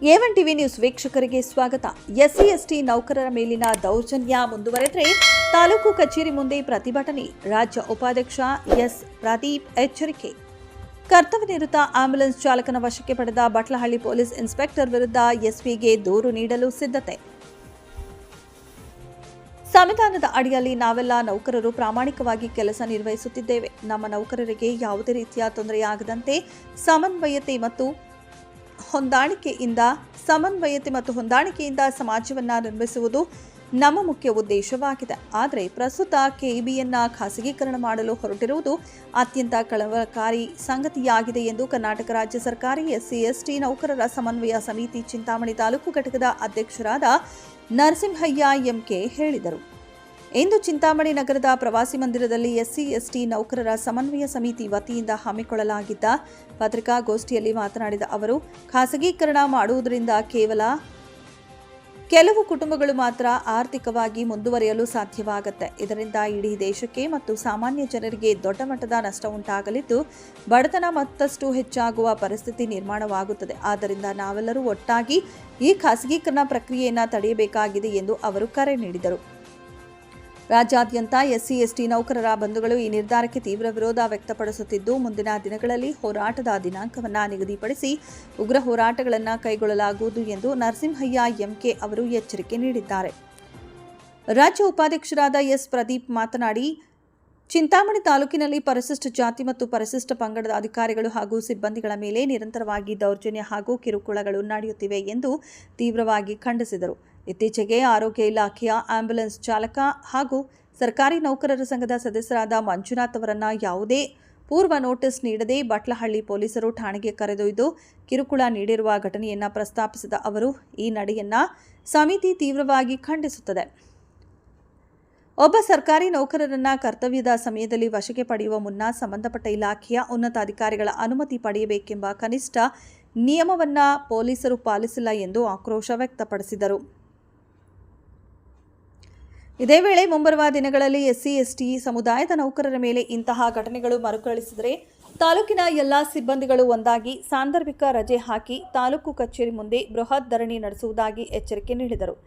A1 TV news ವೀಕ್ಷಕರಿಗೆ ಸ್ವಾಗತ. SC ST ನೌಕರರ ಮೇಲಿನ ದೌರ್ಜನ್ಯ ಮುಂದುವರೆದರೆ ತಾಲೂಕು ಕಚೇರಿ ಮುಂದೆ ಪ್ರತಿಭಟನೆ. ರಾಜ್ಯ ಉಪಾಧ್ಯಕ್ಷ ಎಸ್ ಪ್ರದೀಪ್ ಎಚ್ಚರಿಕೆ. ಕರ್ತವ್ಯ ನಿರತ ಆಂಬ್ಯುಲೆನ್ಸ್ ಚಾಲಕನ ವಶಕ್ಕೆ ಪಡೆದ ಬಟ್ಲಹಳ್ಳಿ ಪೊಲೀಸ್ ಇನ್ಸ್ಪೆಕ್ಟರ್ ವಿರುದ್ಧ ಎಸ್ಪಿಗೆ ದೂರು ನೀಡಲು ಸಿದ್ಧತೆ. ಸಂವಿಧಾನದ ಅಡಿಯಲ್ಲಿ ನಾವೆಲ್ಲ ನೌಕರರು ಪ್ರಾಮಾಣಿಕವಾಗಿ ಕೆಲಸ ನಿರ್ವಹಿಸುತ್ತಿದ್ದೇವೆ. ನಮ್ಮ ನೌಕರರಿಗೆ ಯಾವುದೇ ರೀತಿಯ ತೊಂದರೆಯಾಗದಂತೆ ಸಮನ್ವಯತೆ ಮತ್ತು ಹೊಂದಾಣಿಕೆಯಿಂದ ಸಮಾಜವನ್ನು ನಿರ್ಮಿಸುವುದು ನಮ್ಮ ಮುಖ್ಯ ಉದ್ದೇಶವಾಗಿದೆ. ಆದರೆ ಪ್ರಸ್ತುತ ಕೆಇಬಿಯನ್ನ ಖಾಸಗೀಕರಣ ಮಾಡಲು ಹೊರಟಿರುವುದು ಅತ್ಯಂತ ಕಳವಳಕಾರಿ ಸಂಗತಿಯಾಗಿದೆ ಎಂದು ಕರ್ನಾಟಕ ರಾಜ್ಯ ಸರ್ಕಾರಿ ಎಸ್ಸಿ/ಎಸ್ಟಿ ನೌಕರರ ಸಮನ್ವಯ ಸಮಿತಿ ಚಿಂತಾಮಣಿ ತಾಲೂಕು ಘಟಕದ ಅಧ್ಯಕ್ಷರಾದ ನರಸಿಂಹಯ್ಯ ಎಂಕೆ ಹೇಳಿದರು. ಇಂದು ಚಿಂತಾಮಣಿ ನಗರದ ಪ್ರವಾಸಿ ಮಂದಿರದಲ್ಲಿ ಎಸ್ಸಿ/ಎಸ್ಟಿ ನೌಕರರ ಸಮನ್ವಯ ಸಮಿತಿ ವತಿಯಿಂದ ಹಮ್ಮಿಕೊಳ್ಳಲಾಗಿದ್ದ ಪತ್ರಿಕಾಗೋಷ್ಠಿಯಲ್ಲಿ ಮಾತನಾಡಿದ ಅವರು, ಖಾಸಗೀಕರಣ ಮಾಡುವುದರಿಂದ ಕೆಲವು ಕುಟುಂಬಗಳು ಮಾತ್ರ ಆರ್ಥಿಕವಾಗಿ ಮುಂದುವರಿಯಲು ಸಾಧ್ಯವಾಗುತ್ತೆ. ಇದರಿಂದ ಇಡೀ ದೇಶಕ್ಕೆ ಮತ್ತು ಸಾಮಾನ್ಯ ಜನರಿಗೆ ದೊಡ್ಡ ಮಟ್ಟದ ನಷ್ಟ ಉಂಟಾಗಲಿದ್ದು, ಬಡತನ ಮತ್ತಷ್ಟು ಹೆಚ್ಚಾಗುವ ಪರಿಸ್ಥಿತಿ ನಿರ್ಮಾಣವಾಗುತ್ತದೆ. ಆದ್ದರಿಂದ ನಾವೆಲ್ಲರೂ ಒಟ್ಟಾಗಿ ಈ ಖಾಸಗೀಕರಣ ಪ್ರಕ್ರಿಯೆಯನ್ನು ತಡೆಯಬೇಕಾಗಿದೆ ಎಂದು ಅವರು ಕರೆ ನೀಡಿದರು. ರಾಜ್ಯಾದ್ಯಂತ ಎಸ್ಸಿ/ಎಸ್ಟಿ ನೌಕರರ ಬಂಧುಗಳು ಈ ನಿರ್ಧಾರಕ್ಕೆ ತೀವ್ರ ವಿರೋಧ ವ್ಯಕ್ತಪಡಿಸುತ್ತಿದ್ದು, ಮುಂದಿನ ದಿನಗಳಲ್ಲಿ ಹೋರಾಟದ ದಿನಾಂಕವನ್ನು ನಿಗದಿಪಡಿಸಿ ಉಗ್ರ ಹೋರಾಟಗಳನ್ನು ಕೈಗೊಳ್ಳಲಾಗುವುದು ಎಂದು ನರಸಿಂಹಯ್ಯ ಎಂಕೆ ಅವರು ಎಚ್ಚರಿಕೆ ನೀಡಿದ್ದಾರೆ. ರಾಜ್ಯ ಉಪಾಧ್ಯಕ್ಷರಾದ ಎಸ್ ಪ್ರದೀಪ್ ಮಾತನಾಡಿ, ಚಿಂತಾಮಣಿ ತಾಲೂಕಿನಲ್ಲಿ ಪರಿಶಿಷ್ಟ ಜಾತಿ ಮತ್ತು ಪರಿಶಿಷ್ಟ ಪಂಗಡದ ಅಧಿಕಾರಿಗಳು ಹಾಗೂ ಸಿಬ್ಬಂದಿಗಳ ಮೇಲೆ ನಿರಂತರವಾಗಿ ದೌರ್ಜನ್ಯ ಹಾಗೂ ಕಿರುಕುಳಗಳು ನಡೆಯುತ್ತಿವೆ ಎಂದು ತೀವ್ರವಾಗಿ ಖಂಡಿಸಿದರು. ಇತ್ತೀಚೆಗೆ ಆರೋಗ್ಯ ಇಲಾಖೆಯ ಆಂಬ್ಯುಲೆನ್ಸ್ ಚಾಲಕ ಹಾಗೂ ಸರ್ಕಾರಿ ನೌಕರರ ಸಂಘದ ಸದಸ್ಯರಾದ ಮಂಜುನಾಥ್ ಅವರನ್ನು ಯಾವುದೇ ಪೂರ್ವ ನೋಟಿಸ್ ನೀಡದೆ ಬಟ್ಲಹಳ್ಳಿ ಪೊಲೀಸರು ಠಾಣೆಗೆ ಕರೆದೊಯ್ದು ಕಿರುಕುಳ ನೀಡಿರುವ ಘಟನೆಯನ್ನು ಪ್ರಸ್ತಾಪಿಸಿದ ಅವರು, ಈ ನಡೆಯನ್ನು ಸಮಿತಿ ತೀವ್ರವಾಗಿ ಖಂಡಿಸುತ್ತದೆ. ಒಬ್ಬ ಸರ್ಕಾರಿ ನೌಕರರನ್ನ ಕರ್ತವ್ಯದ ಸಮಯದಲ್ಲಿ ವಶಕ್ಕೆ ಪಡೆಯುವ ಮುನ್ನ ಸಂಬಂಧಪಟ್ಟ ಇಲಾಖೆಯ ಉನ್ನತ ಅಧಿಕಾರಿಗಳ ಅನುಮತಿ ಪಡೆಯಬೇಕೆಂಬ ಕನಿಷ್ಠ ನಿಯಮವನ್ನು ಪೊಲೀಸರು ಪಾಲಿಸಿಲ್ಲ ಎಂದು ಆಕ್ರೋಶ ವ್ಯಕ್ತಪಡಿಸಿದರು. ಇದೇ ವೇಳೆ ಮುಂಬರುವ ದಿನಗಳಲ್ಲಿ ಎಸ್ಸಿ/ಎಸ್ಟಿ ಸಮುದಾಯದ ನೌಕರರ ಮೇಲೆ ಇಂತಹ ಘಟನೆಗಳು ಮರುಕಳಿಸಿದರೆ ತಾಲೂಕಿನ ಎಲ್ಲಾ ಸಿಬ್ಬಂದಿಗಳು ಒಂದಾಗಿ ಸಾಂದರ್ಭಿಕ ರಜೆ ಹಾಕಿ ತಾಲೂಕು ಕಚೇರಿ ಮುಂದೆ ಬೃಹತ್ ಧರಣಿ ನಡೆಸುವುದಾಗಿ ಎಚ್ಚರಿಕೆ ನೀಡಿದರು.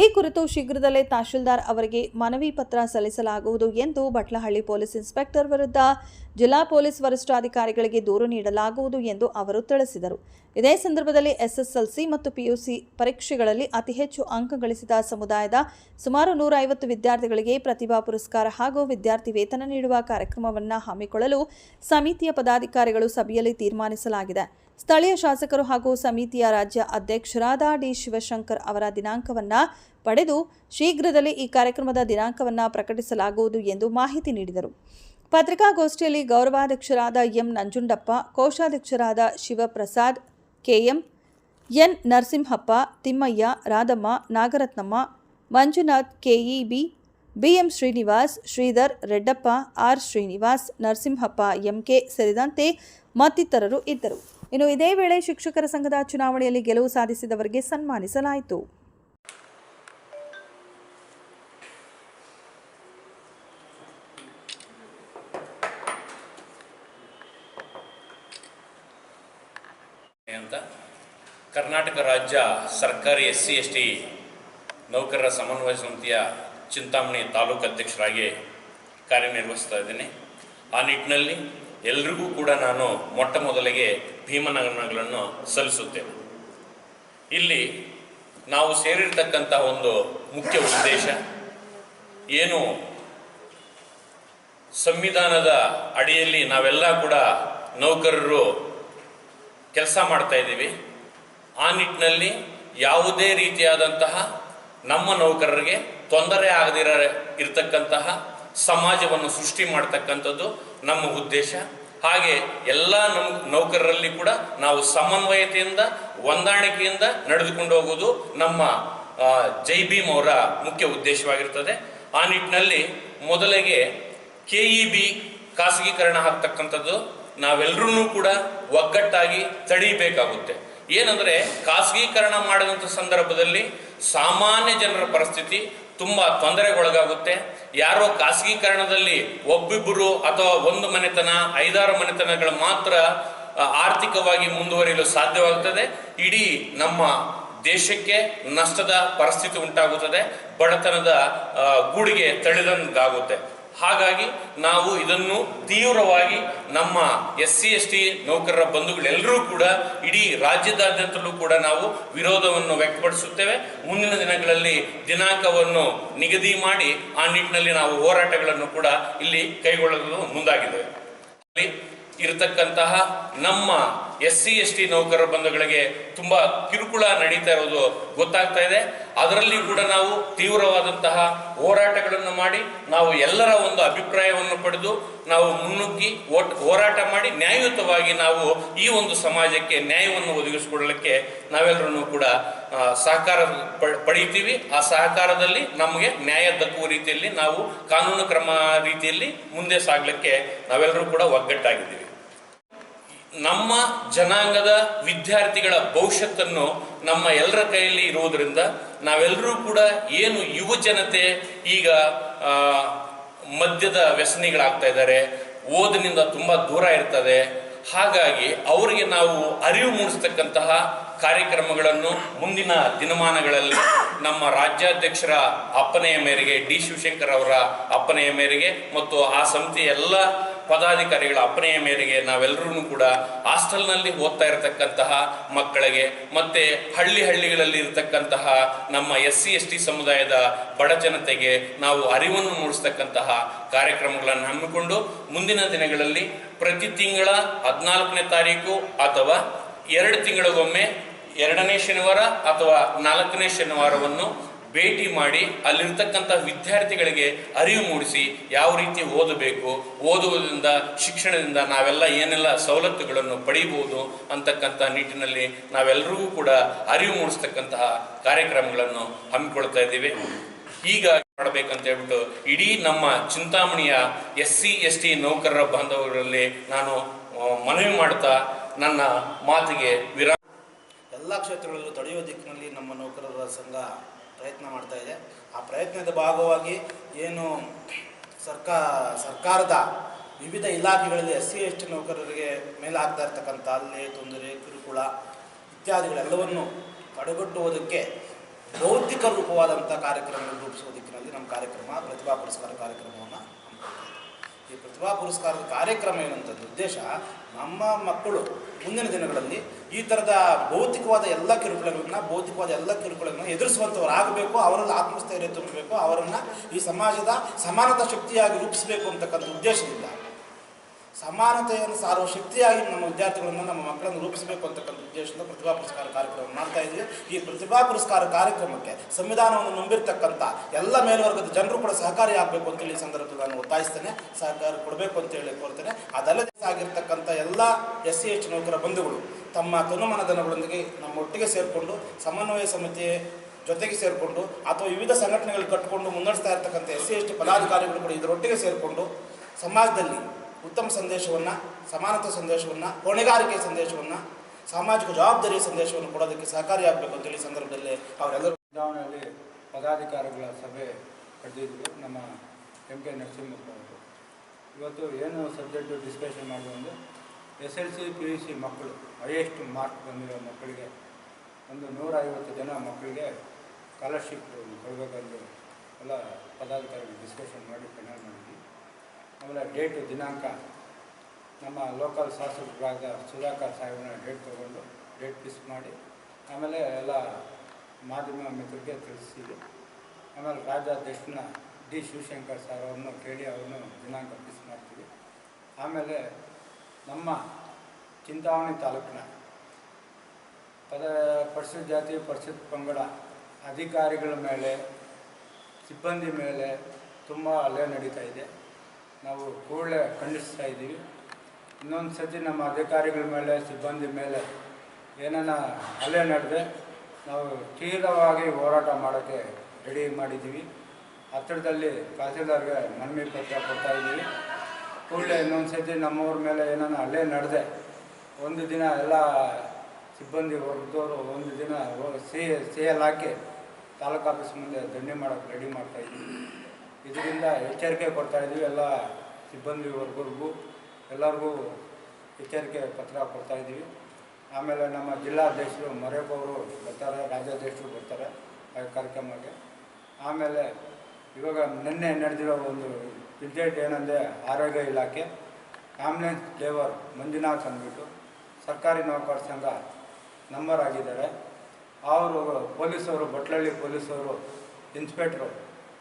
ಈ ಕುರಿತು ಶೀಘ್ರದಲ್ಲೇ ತಹಶೀಲ್ದಾರ್ ಅವರಿಗೆ ಮನವಿ ಪತ್ರ ಸಲ್ಲಿಸಲಾಗುವುದು ಎಂದು ಬಟ್ಲಹಳ್ಳಿ ಪೊಲೀಸ್ ಇನ್ಸ್ಪೆಕ್ಟರ್ ವಿರುದ್ಧ ಜಿಲ್ಲಾ ಪೊಲೀಸ್ ವರಿಷ್ಠಾಧಿಕಾರಿಗಳಿಗೆ ದೂರು ನೀಡಲಾಗುವುದು ಎಂದು ಅವರು ತಿಳಿಸಿದರು. ಇದೇ ಸಂದರ್ಭದಲ್ಲಿ ಎಸ್ಎಸ್ಎಲ್ಸಿ ಮತ್ತು ಪಿಯುಸಿ ಪರೀಕ್ಷೆಗಳಲ್ಲಿ ಅತಿ ಹೆಚ್ಚು ಅಂಕ ಗಳಿಸಿದ ಸಮುದಾಯದ ಸುಮಾರು 150 ವಿದ್ಯಾರ್ಥಿಗಳಿಗೆ ಪ್ರತಿಭಾ ಪುರಸ್ಕಾರ ಹಾಗೂ ವಿದ್ಯಾರ್ಥಿ ವೇತನ ನೀಡುವ ಕಾರ್ಯಕ್ರಮವನ್ನು ಹಮ್ಮಿಕೊಳ್ಳಲು ಸಮಿತಿಯ ಪದಾಧಿಕಾರಿಗಳು ಸಭೆಯಲ್ಲಿ ತೀರ್ಮಾನಿಸಲಾಗಿದೆ. ಸ್ಥಳೀಯ ಶಾಸಕರು ಹಾಗೂ ಸಮಿತಿಯ ರಾಜ್ಯ ಅಧ್ಯಕ್ಷರಾದ ಡಿ ಶಿವಶಂಕರ್ ಅವರ ದಿನಾಂಕವನ್ನು ಪಡೆದು ಶೀಘ್ರದಲ್ಲೇ ಈ ಕಾರ್ಯಕ್ರಮದ ದಿನಾಂಕವನ್ನು ಪ್ರಕಟಿಸಲಾಗುವುದು ಎಂದು ಮಾಹಿತಿ ನೀಡಿದರು. ಪತ್ರಿಕಾಗೋಷ್ಠಿಯಲ್ಲಿ ಗೌರವಾಧ್ಯಕ್ಷರಾದ ಎಂ ನಂಜುಂಡಪ್ಪ, ಕೋಶಾಧ್ಯಕ್ಷರಾದ Shivaprasad, KM, N Narasimhappa, Thimmaiah, Radhamma, Nagarathnamma, Manjunath, KEB, BM Srinivas, Sridhar, Reddappa, R Srinivas, Narasimhappa MK ಸೇರಿದಂತೆ ಮತ್ತಿತರರು ಇದ್ದರು. ಇನ್ನು ಇದೇ ವೇಳೆ ಶಿಕ್ಷಕರ ಸಂಘದ ಚುನಾವಣೆಯಲ್ಲಿ ಗೆಲುವು ಸಾಧಿಸಿದವರಿಗೆ ಸನ್ಮಾನಿಸಲಾಯಿತು. ಅಂತ ಕರ್ನಾಟಕ ರಾಜ್ಯ ಸರ್ಕಾರಿ ಎಸ್ಸಿ/ಎಸ್ಟಿ ನೌಕರರ ಸಮನ್ವಯ ಸಮಿತಿಯ ಚಿಂತಾಮಣಿ ತಾಲೂಕು ಅಧ್ಯಕ್ಷರಾಗಿ ಕಾರ್ಯನಿರ್ವಹಿಸ್ತಾ ಇದ್ದೇನೆ. ಆ ನಿಟ್ಟಿನಲ್ಲಿ ಎಲ್ರಿಗೂ ಕೂಡ ನಾನು ಮೊಟ್ಟ ಮೊದಲಿಗೆ ಭೀಮನಗರಗಳನ್ನು ಸಲ್ಲಿಸುತ್ತೇನೆ. ಇಲ್ಲಿ ನಾವು ಸೇರಿರ್ತಕ್ಕಂಥ ಒಂದು ಮುಖ್ಯ ಉದ್ದೇಶ ಏನು, ಸಂವಿಧಾನದ ಅಡಿಯಲ್ಲಿ ನಾವೆಲ್ಲ ಕೂಡ ನೌಕರರು ಕೆಲಸ ಮಾಡ್ತಾ ಇದ್ದೀವಿ. ಆ ನಿಟ್ಟಿನಲ್ಲಿ ಯಾವುದೇ ರೀತಿಯಾದಂತಹ ನಮ್ಮ ನೌಕರರಿಗೆ ತೊಂದರೆ ಇರತಕ್ಕಂತಹ ಸಮಾಜವನ್ನು ಸೃಷ್ಟಿ ಮಾಡ್ತಕ್ಕಂಥದ್ದು ನಮ್ಮ ಉದ್ದೇಶ. ಹಾಗೆ ಎಲ್ಲ ನೌಕರರಲ್ಲಿ ಕೂಡ ನಾವು ಸಮನ್ವಯತೆಯಿಂದ ಹೊಂದಾಣಿಕೆಯಿಂದ ನಡೆದುಕೊಂಡು ಹೋಗುವುದು ನಮ್ಮ ಜೈ ಭೀಮ್ ಅವರ ಮುಖ್ಯ ಉದ್ದೇಶವಾಗಿರ್ತದೆ. ಆ ನಿಟ್ಟಿನಲ್ಲಿ ಮೊದಲಿಗೆ ಕೆಇಬಿ ಖಾಸಗೀಕರಣ ಆಗ್ತಕ್ಕಂಥದ್ದು ನಾವೆಲ್ಲರೂ ಕೂಡ ಒಗ್ಗಟ್ಟಾಗಿ ತಡೀಬೇಕಾಗುತ್ತೆ. ಏನಂದರೆ, ಖಾಸಗೀಕರಣ ಮಾಡಿದಂಥ ಸಂದರ್ಭದಲ್ಲಿ ಸಾಮಾನ್ಯ ಜನರ ಪರಿಸ್ಥಿತಿ ತುಂಬ ತೊಂದರೆಗೊಳಗಾಗುತ್ತೆ. ಯಾರೋ ಖಾಸಗೀಕರಣದಲ್ಲಿ ಒಬ್ಬಿಬ್ಬರು ಅಥವಾ ಒಂದು ಮನೆತನ 5-6 ಮನೆತನಗಳು ಮಾತ್ರ ಆರ್ಥಿಕವಾಗಿ ಮುಂದುವರಿಯಲು ಸಾಧ್ಯವಾಗುತ್ತದೆ. ಇಡೀ ನಮ್ಮ ದೇಶಕ್ಕೆ ನಷ್ಟದ ಪರಿಸ್ಥಿತಿ ಉಂಟಾಗುತ್ತದೆ, ಬಡತನದ ಗೂಡಿಗೆ ತಳ್ಳಿದಂಗಾಗುತ್ತೆ. ಹಾಗಾಗಿ ನಾವು ಇದನ್ನು ತೀವ್ರವಾಗಿ ನಮ್ಮ SC/ST ನೌಕರರ ಬಂಧುಗಳೆಲ್ಲರೂ ಕೂಡ ಇಡೀ ರಾಜ್ಯದಾದ್ಯಂತಲೂ ಕೂಡ ನಾವು ವಿರೋಧವನ್ನು ವ್ಯಕ್ತಪಡಿಸುತ್ತೇವೆ. ಮುಂದಿನ ದಿನಗಳಲ್ಲಿ ದಿನಾಂಕವನ್ನು ನಿಗದಿ ಮಾಡಿ ಆ ನಿಟ್ಟಿನಲ್ಲಿ ನಾವು ಹೋರಾಟಗಳನ್ನು ಕೂಡ ಇಲ್ಲಿ ಕೈಗೊಳ್ಳಲು ಮುಂದಾಗಿದ್ದೇವೆ. ಇರತಕ್ಕಂತಹ ನಮ್ಮ SC/ST ನೌಕರರ ಬಂಧುಗಳಿಗೆ ತುಂಬ ಕಿರುಕುಳ ನಡೀತಾ ಇರೋದು ಗೊತ್ತಾಗ್ತಾ ಇದೆ. ಅದರಲ್ಲಿ ಕೂಡ ನಾವು ತೀವ್ರವಾದಂತಹ ಹೋರಾಟಗಳನ್ನು ಮಾಡಿ ನಾವು ಎಲ್ಲರ ಒಂದು ಅಭಿಪ್ರಾಯವನ್ನು ಪಡೆದು ನಾವು ಮುನ್ನುಗ್ಗಿ ಹೋರಾಟ ಮಾಡಿ ನ್ಯಾಯಯುತವಾಗಿ ನಾವು ಈ ಒಂದು ಸಮಾಜಕ್ಕೆ ನ್ಯಾಯವನ್ನು ಒದಗಿಸಿಕೊಡಲಿಕ್ಕೆ ನಾವೆಲ್ಲರೂ ಕೂಡ ಸಹಕಾರ ಪಡೆಯುತ್ತೀವಿ. ಆ ಸಹಕಾರದಲ್ಲಿ ನಮಗೆ ನ್ಯಾಯ ದಕ್ಕುವ ರೀತಿಯಲ್ಲಿ ನಾವು ಕಾನೂನು ಕ್ರಮ ರೀತಿಯಲ್ಲಿ ಮುಂದೆ ಸಾಗಲಿಕ್ಕೆ ನಾವೆಲ್ಲರೂ ಕೂಡ ಒಗ್ಗಟ್ಟಾಗಿದ್ದೀವಿ. ನಮ್ಮ ಜನಾಂಗದ ವಿದ್ಯಾರ್ಥಿಗಳ ಭವಿಷ್ಯತ್ತನ್ನು ನಮ್ಮ ಎಲ್ಲರ ಕೈಯಲ್ಲಿ ಇರುವುದರಿಂದ ನಾವೆಲ್ಲರೂ ಕೂಡ ಏನು ಯುವ ಜನತೆ ಈಗ ಮದ್ಯದ ವ್ಯಸನಿಗಳಾಗ್ತಾ ಇದ್ದಾರೆ, ಓದಿನಿಂದ ತುಂಬ ದೂರ ಇರ್ತದೆ. ಹಾಗಾಗಿ ಅವರಿಗೆ ನಾವು ಅರಿವು ಮೂಡಿಸ್ತಕ್ಕಂತಹ ಕಾರ್ಯಕ್ರಮಗಳನ್ನು ಮುಂದಿನ ದಿನಮಾನಗಳಲ್ಲಿ ನಮ್ಮ ರಾಜ್ಯಾಧ್ಯಕ್ಷರ ಅಪ್ಪನೆಯ ಮೇರೆಗೆ, ಡಿ ಶಿವಶಂಕರ್ ಅವರ ಅಪ್ಪನೆಯ ಮೇರೆಗೆ ಮತ್ತು ಆ ಸಮಿತಿಯ ಎಲ್ಲ ಪದಾಧಿಕಾರಿಗಳ ಅಪ್ಪನೆಯ ಮೇರೆಗೆ ನಾವೆಲ್ಲರೂ ಕೂಡ ಹಾಸ್ಟೆಲ್ನಲ್ಲಿ ಓದ್ತಾ ಇರತಕ್ಕಂತಹ ಮಕ್ಕಳಿಗೆ ಮತ್ತೆ ಹಳ್ಳಿಗಳಲ್ಲಿ ಇರತಕ್ಕಂತಹ ನಮ್ಮ SC/ST ಸಮುದಾಯದ ಬಡ ಜನತೆಗೆ ನಾವು ಅರಿವನ್ನು ಮೂಡಿಸ್ತಕ್ಕಂತಹ ಕಾರ್ಯಕ್ರಮಗಳನ್ನು ಹಮ್ಮಿಕೊಂಡು ಮುಂದಿನ ದಿನಗಳಲ್ಲಿ ಪ್ರತಿ ತಿಂಗಳ 14ನೇ ತಾರೀಕು ಅಥವಾ 2 ತಿಂಗಳಿಗೊಮ್ಮೆ 2ನೇ ಶನಿವಾರ ಅಥವಾ 4ನೇ ಶನಿವಾರವನ್ನು ಭೇಟಿ ಮಾಡಿ ಅಲ್ಲಿರ್ತಕ್ಕಂಥ ವಿದ್ಯಾರ್ಥಿಗಳಿಗೆ ಅರಿವು ಮೂಡಿಸಿ ಯಾವ ರೀತಿ ಓದಬೇಕು, ಓದುವುದರಿಂದ ಶಿಕ್ಷಣದಿಂದ ನಾವೆಲ್ಲ ಏನೆಲ್ಲ ಸವಲತ್ತುಗಳನ್ನು ಪಡೆಯಬಹುದು ಅಂತಕ್ಕಂಥ ನಿಟ್ಟಿನಲ್ಲಿ ನಾವೆಲ್ಲರಿಗೂ ಕೂಡ ಅರಿವು ಮೂಡಿಸ್ತಕ್ಕಂತಹ ಕಾರ್ಯಕ್ರಮಗಳನ್ನು ಹಮ್ಮಿಕೊಳ್ತಾ ಇದ್ದೀವಿ. ಹೀಗಾಗಿ ಮಾಡಬೇಕಂತ ಹೇಳ್ಬಿಟ್ಟು ಇಡೀ ನಮ್ಮ ಚಿಂತಾಮಣಿಯ SC/ST ನೌಕರರ ಬಾಂಧವರಲ್ಲಿ ನಾನು ಮನವಿ ಮಾಡ್ತಾ ನನ್ನ ಮಾತಿಗೆ ವಿರಾಮ. ಎಲ್ಲ ಕ್ಷೇತ್ರಗಳಲ್ಲೂ ತಡೆಯುವ ದಿಕ್ಕಿನಲ್ಲಿ ನಮ್ಮ ನೌಕರರ ಸಂಘ ಪ್ರಯತ್ನ ಮಾಡ್ತಾ ಇದೆ. ಆ ಪ್ರಯತ್ನದ ಭಾಗವಾಗಿ ಏನು ಸರ್ಕಾರದ ವಿವಿಧ ಇಲಾಖೆಗಳಲ್ಲಿ SC/ST ನೌಕರರಿಗೆ ಮೇಲೆ ಆಗ್ತಾ ಇರ್ತಕ್ಕಂಥ ಹಲ್ಲೆ, ತೊಂದರೆ, ಕಿರುಕುಳ ಇತ್ಯಾದಿಗಳೆಲ್ಲವನ್ನು ತಡೆಗಟ್ಟುವುದಕ್ಕೆ ಬೌದ್ಧಿಕ ರೂಪವಾದಂಥ ಕಾರ್ಯಕ್ರಮಗಳನ್ನು ರೂಪಿಸುವ ದಿಕ್ಕಿನಲ್ಲಿ ನಮ್ಮ ಕಾರ್ಯಕ್ರಮ ಪ್ರತಿಭಾ ಪುರಸ್ಕಾರ ಕಾರ್ಯಕ್ರಮವನ್ನು ಈ ಪ್ರತಿಭಾ ಪುರಸ್ಕಾರದ ಕಾರ್ಯಕ್ರಮ ಏನಂತದ್ದು ಉದ್ದೇಶ, ನಮ್ಮ ಮಕ್ಕಳು ಮುಂದಿನ ದಿನಗಳಲ್ಲಿ ಈ ಥರದ ಭೌತಿಕವಾದ ಎಲ್ಲ ಕಿರುಕುಳಗಳನ್ನು ಎದುರಿಸುವಂಥವರಾಗಬೇಕು, ಅವರಲ್ಲಿ ಆತ್ಮಸ್ಥೈರ್ಯ ತುಂಬಬೇಕು, ಅವರನ್ನು ಈ ಸಮಾಜದ ಸಮಾನತಾ ಶಕ್ತಿಯಾಗಿ ರೂಪಿಸಬೇಕು ಅಂತಕ್ಕಂಥ ಉದ್ದೇಶದಿಂದ ಸಮಾನತೆಯನ್ನು ಸಾರುವ ಶಕ್ತಿಯಾಗಿ ನಮ್ಮ ವಿದ್ಯಾರ್ಥಿಗಳನ್ನು, ನಮ್ಮ ಮಕ್ಕಳನ್ನು ರೂಪಿಸಬೇಕು ಅಂತಕ್ಕಂಥ ಉದ್ದೇಶದಿಂದ ಪ್ರತಿಭಾ ಪುರಸ್ಕಾರ ಕಾರ್ಯಕ್ರಮ ಮಾಡ್ತಾ ಇದ್ವಿ. ಈ ಪ್ರತಿಭಾ ಪುರಸ್ಕಾರ ಕಾರ್ಯಕ್ರಮಕ್ಕೆ ಸಂವಿಧಾನವನ್ನು ನಂಬಿರ್ತಕ್ಕಂಥ ಎಲ್ಲ ಮೇಲ್ವರ್ಗದ ಜನರು ಕೂಡ ಸಹಕಾರಿಯಾಗಬೇಕು ಅಂತೇಳಿ ಈ ಸಂದರ್ಭದಲ್ಲಿ ನಾನು ಒತ್ತಾಯಿಸ್ತೇನೆ, ಸಹಕಾರ ಕೊಡಬೇಕು ಅಂತೇಳಿ ಕೋರ್ತೇನೆ. ಅದಲ್ಲದೆ ಆಗಿರ್ತಕ್ಕಂಥ ಎಲ್ಲ SC/ST ನೌಕರ ಬಂಧುಗಳು ತಮ್ಮ ತನುಮನಧನಗಳೊಂದಿಗೆ ನಮ್ಮೊಟ್ಟಿಗೆ ಸೇರಿಕೊಂಡು ಸಮನ್ವಯ ಸಮಿತಿ ಜೊತೆಗೆ ಸೇರಿಕೊಂಡು ಅಥವಾ ವಿವಿಧ ಸಂಘಟನೆಗಳು ಕಟ್ಟಿಕೊಂಡು ಮುನ್ನಡೆಸ್ತಾ ಇರ್ತಕ್ಕಂಥ SC/ST ಪದಾಧಿಕಾರಿಗಳು ಕೂಡ ಇದರೊಟ್ಟಿಗೆ ಸೇರಿಕೊಂಡು ಸಮಾಜದಲ್ಲಿ ಉತ್ತಮ ಸಂದೇಶವನ್ನು, ಸಮಾನತೆ ಸಂದೇಶವನ್ನು, ಹೊಣೆಗಾರಿಕೆ ಸಂದೇಶವನ್ನು, ಸಾಮಾಜಿಕ ಜವಾಬ್ದಾರಿಯ ಸಂದೇಶವನ್ನು ಕೊಡೋದಕ್ಕೆ ಸಹಕಾರಿಯಾಗಬೇಕು ಅಂತೇಳಿ ಸಂದರ್ಭದಲ್ಲಿ ಅವರೆಲ್ಲರೂ ಚುನಾವಣೆಯಲ್ಲಿ ಪದಾಧಿಕಾರಿಗಳ ಸಭೆ ಕರೆದಿದ್ದರು ನಮ್ಮ MK ನರಸಿಂಹಪ್ಪ ಅವರು. ಇವತ್ತು ಏನು ಸಬ್ಜೆಕ್ಟು ಡಿಸ್ಕಷನ್ ಮಾಡೋದು ಅಂದರೆ SLC PUC ಮಕ್ಕಳು ಹೈಯೆಸ್ಟ್ ಮಾರ್ಕ್ ಬಂದಿರೋ ಮಕ್ಕಳಿಗೆ ಒಂದು 150 ಜನ ಮಕ್ಕಳಿಗೆ ಸ್ಕಾಲರ್ಶಿಪ್ ಕೊಡಬೇಕಂದು ಎಲ್ಲ ಪದಾಧಿಕಾರಿಗಳು ಡಿಸ್ಕಷನ್ ಮಾಡಿ ಫೈನಲ್ ಮಾಡಿದ್ವಿ. ಆಮೇಲೆ ಡೇಟು ದಿನಾಂಕ ನಮ್ಮ ಲೋಕಲ್ ಶಾಸಕರಾದ ಸುಧಾಕರ್ ಸಾಹೇಬನ ಡೇಟ್ ತೊಗೊಂಡು ಡೇಟ್ ಫಿಕ್ಸ್ ಮಾಡಿ ಆಮೇಲೆ ಎಲ್ಲ ಮಾಧ್ಯಮ ಮಿತ್ರರಿಗೆ ತಿಳಿಸಿದ್ವಿ. ಆಮೇಲೆ ರಾಜ್ಯಾಧ್ಯಕ್ಷನ ಡಿ ಶಿವಶಂಕರ್ ಸರ್ ಅವ್ರನ್ನು ಕೇಳಿ ಅವ್ರನ್ನು ದಿನಾಂಕ ಫಿಕ್ಸ್ ಮಾಡ್ತೀವಿ. ಆಮೇಲೆ ನಮ್ಮ ಚಿಂತಾಮಣಿ ತಾಲೂಕಿನ ಪರಿಶಿಷ್ಟ ಜಾತಿ ಪರಿಶಿಷ್ಟ ಪಂಗಡ ಅಧಿಕಾರಿಗಳ ಮೇಲೆ, ಸಿಬ್ಬಂದಿ ಮೇಲೆ ತುಂಬ ಹಲ್ಲೆ ನಡೀತಾ ಇದೆ. ನಾವು ಕೂಡಲೇ ಖಂಡಿಸ್ತಾ ಇದ್ದೀವಿ. ಇನ್ನೊಂದು ಸತಿ ನಮ್ಮ ಅಧಿಕಾರಿಗಳ ಮೇಲೆ, ಸಿಬ್ಬಂದಿ ಮೇಲೆ ಏನಾನ ಹಲ್ಲೆ ನಡೆದರೆ ನಾವು ತೀವ್ರವಾಗಿ ಹೋರಾಟ ಮಾಡೋಕ್ಕೆ ರೆಡಿ ಮಾಡಿದ್ದೀವಿ. ಹತ್ತಿರದಲ್ಲಿ ತಹಸೀಲ್ದಾರ್ಗೆ ಮನವಿ ಪತ್ರ ಕೊಡ್ತಾಯಿದ್ದೀವಿ. ಕೂಡಲೇ ಇನ್ನೊಂದು ಸತಿ ನಮ್ಮವ್ರ ಮೇಲೆ ಏನಾನ ಹಲ್ಲೆ ನಡೆದೆ ಒಂದು ದಿನ ಎಲ್ಲ ಸಿಬ್ಬಂದಿ ವರ್ಗದವರು ಒಂದು ದಿನ CL ಹಾಕಿ ತಾಲೂಕು ಆಫೀಸ್ ಮುಂದೆ ದಂಧೆ ಮಾಡೋಕ್ಕೆ ರೆಡಿ ಮಾಡ್ತಾಯಿದ್ದೀವಿ. ಇದರಿಂದ ಎಚ್ಚರಿಕೆ ಕೊಡ್ತಾಯಿದ್ದೀವಿ ಎಲ್ಲ ಸಿಬ್ಬಂದಿ ವರ್ಗರಿಗೂ ಎಲ್ಲರಿಗೂ ಎಚ್ಚರಿಕೆ ಪತ್ರ ಕೊಡ್ತಾ ಇದ್ದೀವಿ. ಆಮೇಲೆ ನಮ್ಮ ಜಿಲ್ಲಾಧ್ಯಕ್ಷರು ಮರೇಬ್ ಅವರು ಬರ್ತಾರೆ, ರಾಜ್ಯಾಧ್ಯಕ್ಷರು ಬರ್ತಾರೆ ಆ ಕಾರ್ಯಕ್ರಮಕ್ಕೆ. ಆಮೇಲೆ ಇವಾಗ ನಿನ್ನೆ ನಡೆದಿರೋ ಒಂದು ವಿಸಿಟ್ ಏನಂದರೆ ಆರೋಗ್ಯ ಇಲಾಖೆ ಆಂಬುಲೆನ್ಸ್ ಡ್ರೈವರ್ ಮಂಜುನಾಥ್ ಅಂದ್ಬಿಟ್ಟು ಸರ್ಕಾರಿ ನೌಕರ ಸಂಘ ನಂಬರ್ ಆಗಿದ್ದಾರೆ. ಅವರು ಪೊಲೀಸವರು, ಬಟ್ಲಳ್ಳಿ ಪೊಲೀಸವರು ಇನ್ಸ್ಪೆಕ್ಟ್ರು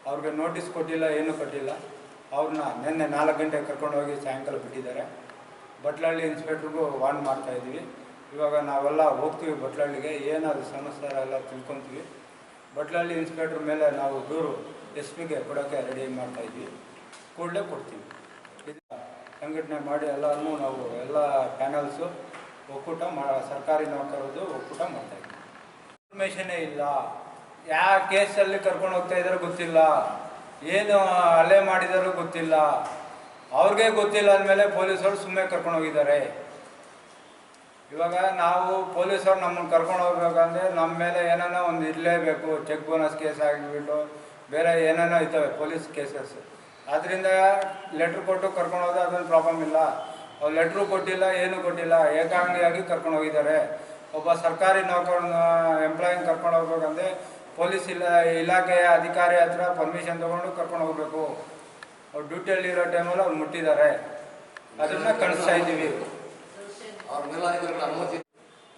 ಅವ್ರಿಗೆ ನೋಟಿಸ್ ಕೊಟ್ಟಿಲ್ಲ, ಏನೂ ಕೊಟ್ಟಿಲ್ಲ. ಅವ್ರನ್ನ ನಿನ್ನೆ 4 ಗಂಟೆಗೆ ಕರ್ಕೊಂಡೋಗಿ ಸಾಯಂಕಾಲ ಬಿಟ್ಟಿದ್ದಾರೆ. ಬಟ್ಲಳ್ಳಿ ಇನ್ಸ್ಪೆಕ್ಟ್ರಿಗೂ ವಾರ್ನ್ ಮಾಡ್ತಾಯಿದ್ವಿ. ಇವಾಗ ನಾವೆಲ್ಲ ಹೋಗ್ತೀವಿ ಬಟ್ಲಳ್ಳಿಗೆ, ಏನಾದರೂ ಸಮಸ್ಯೆ ಎಲ್ಲ ತಿಳ್ಕೊತೀವಿ. ಬಟ್ಲಳ್ಳಿ ಇನ್ಸ್ಪೆಕ್ಟ್ರ್ ಮೇಲೆ ನಾವು ದೂರು SP ಗೆ ಕೊಡೋಕ್ಕೆ ರೆಡಿ ಮಾಡ್ತಾಯಿದ್ವಿ, ಕೂಡಲೇ ಕೊಡ್ತೀವಿ. ಇದು ಸಂಘಟನೆ ಮಾಡಿ ಎಲ್ಲರನ್ನೂ ನಾವು ಎಲ್ಲ ಪ್ಯಾನಲ್ಸು ಒಕ್ಕೂಟ ಸರ್ಕಾರಿ ನೌಕರದ್ದು ಒಕ್ಕೂಟ ಮಾಡ್ತಾಯಿದ್ವಿ. ಇನ್ಫಾರ್ಮೇಷನ್ನೇ ಇಲ್ಲ, ಯಾವ ಕೇಸಲ್ಲಿ ಕರ್ಕೊಂಡು ಹೋಗ್ತಾ ಇದ್ದಾರೋ ಗೊತ್ತಿಲ್ಲ, ಏನು ಹಲ್ಲೆ ಮಾಡಿದಾರೋ ಗೊತ್ತಿಲ್ಲ. ಅವ್ರಿಗೆ ಗೊತ್ತಿಲ್ಲ ಅಂದಮೇಲೆ ಪೊಲೀಸರು ಸುಮ್ಮನೆ ಕರ್ಕೊಂಡು ಹೋಗಿದ್ದಾರೆ. ಇವಾಗ ನಾವು ಪೊಲೀಸರು ನಮ್ಮನ್ನು ಕರ್ಕೊಂಡು ಹೋಗ್ಬೇಕಂದ್ರೆ ನಮ್ಮ ಮೇಲೆ ಏನೇನೋ ಒಂದು ಇರಲೇಬೇಕು. ಚೆಕ್ ಬೋನಸ್ ಕೇಸ್ ಆಗಿಬಿಟ್ಟು ಬೇರೆ ಏನೇನೋ ಇರ್ತವೆ ಪೊಲೀಸ್ ಕೇಸಸ್. ಆದ್ದರಿಂದ ಲೆಟ್ರ್ ಕೊಟ್ಟು ಕರ್ಕೊಂಡು ಹೋದ್ರೆ ಅದೊಂದು ಪ್ರಾಬ್ಲಮ್ ಇಲ್ಲ. ಅವ್ರು ಲೆಟ್ರು ಕೊಟ್ಟಿಲ್ಲ, ಏನೂ ಕೊಟ್ಟಿಲ್ಲ, ಏಕಾಂಗಿಯಾಗಿ ಕರ್ಕೊಂಡು ಹೋಗಿದ್ದಾರೆ. ಒಬ್ಬ ಸರ್ಕಾರಿ ನೌಕರನ ಎಂಪ್ಲಾಯಿನ ಕರ್ಕೊಂಡು ಹೋಗ್ಬೇಕಂದ್ರೆ ಪೊಲೀಸ್ ಇಲಾಖೆಯ ಅಧಿಕಾರಿ ಹತ್ರ ಪರ್ಮಿಷನ್ ತೊಗೊಂಡು ಕರ್ಕೊಂಡು ಹೋಗಬೇಕು. ಅವ್ರು ಡ್ಯೂಟಿಯಲ್ಲಿರೋ ಟೈಮಲ್ಲಿ ಅವ್ರು ಮುಟ್ಟಿದ್ದಾರೆ, ಅದನ್ನು ಕಳಿಸ್ತಾ ಇದ್ದೀವಿ.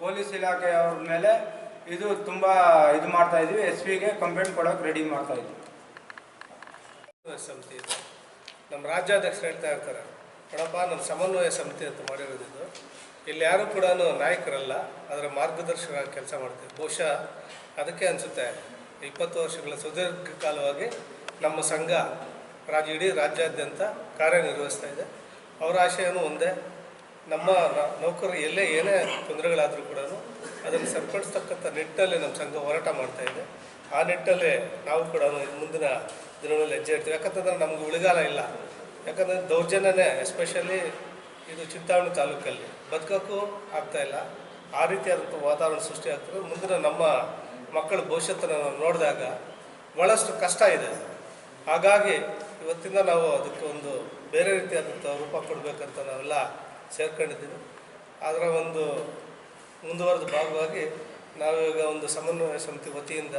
ಪೊಲೀಸ್ ಇಲಾಖೆಯವ್ರ ಮೇಲೆ ಇದು ತುಂಬ ಇದು ಮಾಡ್ತಾಯಿದ್ವಿ. SP ಗೆ ಕಂಪ್ಲೇಂಟ್ ಕೊಡೋಕೆ ರೆಡಿ ಮಾಡ್ತಾಯಿದ್ವಿ. ಸಮಿತಿ ಇದೆ, ನಮ್ಮ ರಾಜ್ಯಾಧ್ಯಕ್ಷರು ಹೇಳ್ತಾ ಇರ್ತಾರೆ, ನೋಡಪ್ಪ ನಮ್ಮ ಸಮನ್ವಯ ಸಮಿತಿ ಅಂತ ಮಾಡಿರೋದಿದ್ದು, ಇಲ್ಲಿ ಯಾರೂ ಕೂಡ ನಾಯಕರಲ್ಲ, ಅದರ ಮಾರ್ಗದರ್ಶಕರಾಗಿ ಕೆಲಸ ಮಾಡ್ತೀವಿ. ಬಹುಶಃ ಅದಕ್ಕೆ ಅನಿಸುತ್ತೆ 20 ವರ್ಷಗಳ ಸುದೀರ್ಘ ಕಾಲವಾಗಿ ನಮ್ಮ ಸಂಘ ಇಡೀ ರಾಜ್ಯಾದ್ಯಂತ ಕಾರ್ಯನಿರ್ವಹಿಸ್ತಾ ಇದೆ. ಅವರ ಆಶಯನೂ ಒಂದೇ, ನಮ್ಮ ನೌಕರರು ಎಲ್ಲೇ ಏನೇ ತೊಂದರೆಗಳಾದರೂ ಕೂಡ ಅದನ್ನು ಸರಿಪಡಿಸ್ತಕ್ಕಂಥ ನಿಟ್ಟಲ್ಲಿ ನಮ್ಮ ಸಂಘ ಹೋರಾಟ ಮಾಡ್ತಾ ಇದೆ. ಆ ನಿಟ್ಟಲ್ಲೇ ನಾವು ಕೂಡ ಮುಂದಿನ ದಿನಗಳಲ್ಲಿ ಹೆಜ್ಜೆ ಇಡ್ತೀವಿ. ಯಾಕಂತಂದರೆ ನಮ್ಗೆ ಉಳಿಗಾಲ ಇಲ್ಲ. ಯಾಕಂದರೆ ದೌರ್ಜನ್ಯನೇ ಎಸ್ಪೆಷಲಿ ಇದು ಚಿಂತಾಮಣಿ ತಾಲೂಕಲ್ಲಿ ಬದುಕೋಕ್ಕೂ ಆಗ್ತಾಯಿಲ್ಲ. ಆ ರೀತಿಯಾದಂಥ ವಾತಾವರಣ ಸೃಷ್ಟಿ ಆಗ್ತದೆ. ಮುಂದಿನ ನಮ್ಮ ಮಕ್ಕಳ ಭವಿಷ್ಯತ್ತನ್ನು ನಾವು ನೋಡಿದಾಗ ಭಾಳಷ್ಟು ಕಷ್ಟ ಇದೆ. ಹಾಗಾಗಿ ಇವತ್ತಿಂದ ನಾವು ಅದಕ್ಕೆ ಒಂದು ಬೇರೆ ರೀತಿಯಾದಂಥ ರೂಪ ಕೊಡಬೇಕಂತ ನಾವೆಲ್ಲ ಸೇರ್ಕೊಂಡಿದ್ದೀವಿ. ಅದರ ಒಂದು ಮುಂದುವರೆದ ಭಾಗವಾಗಿ ನಾವೀಗ ಒಂದು ಸಮನ್ವಯ ಸಮಿತಿ ವತಿಯಿಂದ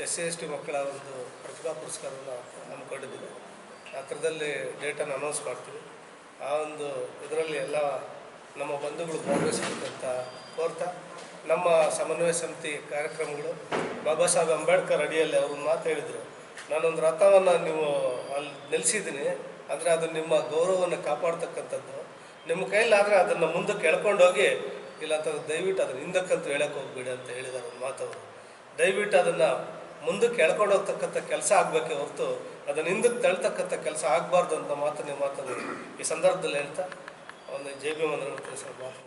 SC/ST ಮಕ್ಕಳ ಒಂದು ಪ್ರತಿಭಾ ಪುರಸ್ಕಾರವನ್ನು ಹಮ್ಮಿಕೊಂಡಿದ್ದೀವಿ. ಹತ್ರದಲ್ಲಿ ಡೇಟನ್ನು ಅನೌನ್ಸ್ ಮಾಡ್ತೀವಿ. ಆ ಒಂದು ಇದರಲ್ಲಿ ಎಲ್ಲ ನಮ್ಮ ಬಂಧುಗಳು ಭಾಗವಹಿಸಬೇಕಂತ ಕೋರ್ತಾ, ನಮ್ಮ ಸಮನ್ವಯ ಸಮಿತಿ ಕಾರ್ಯಕ್ರಮಗಳು ಬಾಬಾ ಸಾಹೇಬ್ ಅಂಬೇಡ್ಕರ್ ಅಡಿಯಲ್ಲಿ ಅವರು ಮಾತು ಹೇಳಿದರು, ನಾನೊಂದು ರಥವನ್ನು ನೀವು ಅಲ್ಲಿ ನಿಲ್ಲಿಸಿದ್ದೀನಿ ಅಂದರೆ ಅದು ನಿಮ್ಮ ಗೌರವವನ್ನು ಕಾಪಾಡ್ತಕ್ಕಂಥದ್ದು. ನಿಮ್ಮ ಕೈಲಾದರೆ ಅದನ್ನು ಮುಂದಕ್ಕೆ ಎಳ್ಕೊಂಡೋಗಿ, ಇಲ್ಲಾಂತಂದ್ರೆ ದಯವಿಟ್ಟು ಅದನ್ನು ಹಿಂದಕ್ಕಂತೂ ಹೇಳಕ್ಕೆ ಹೋಗ್ಬೇಡಿ ಅಂತ ಹೇಳಿದ್ದಾರೆ ಒಂದು ಮಾತವರು. ದಯವಿಟ್ಟು ಅದನ್ನು ಮುಂದಕ್ಕೆ ಎಳ್ಕೊಂಡು ಹೋಗ್ತಕ್ಕಂಥ ಕೆಲಸ ಆಗಬೇಕೆ ಹೊರತು ಅದನ್ನು ಹಿಂದಕ್ಕೆ ತಳ್ತಕ್ಕಂಥ ಕೆಲಸ ಆಗಬಾರ್ದು ಅಂತ ಮಾತನ್ನು ಈ ಸಂದರ್ಭದಲ್ಲಿ ಹೇಳ್ತಾ ಒಂದು JB ಮಂದಿರ ಮಾತು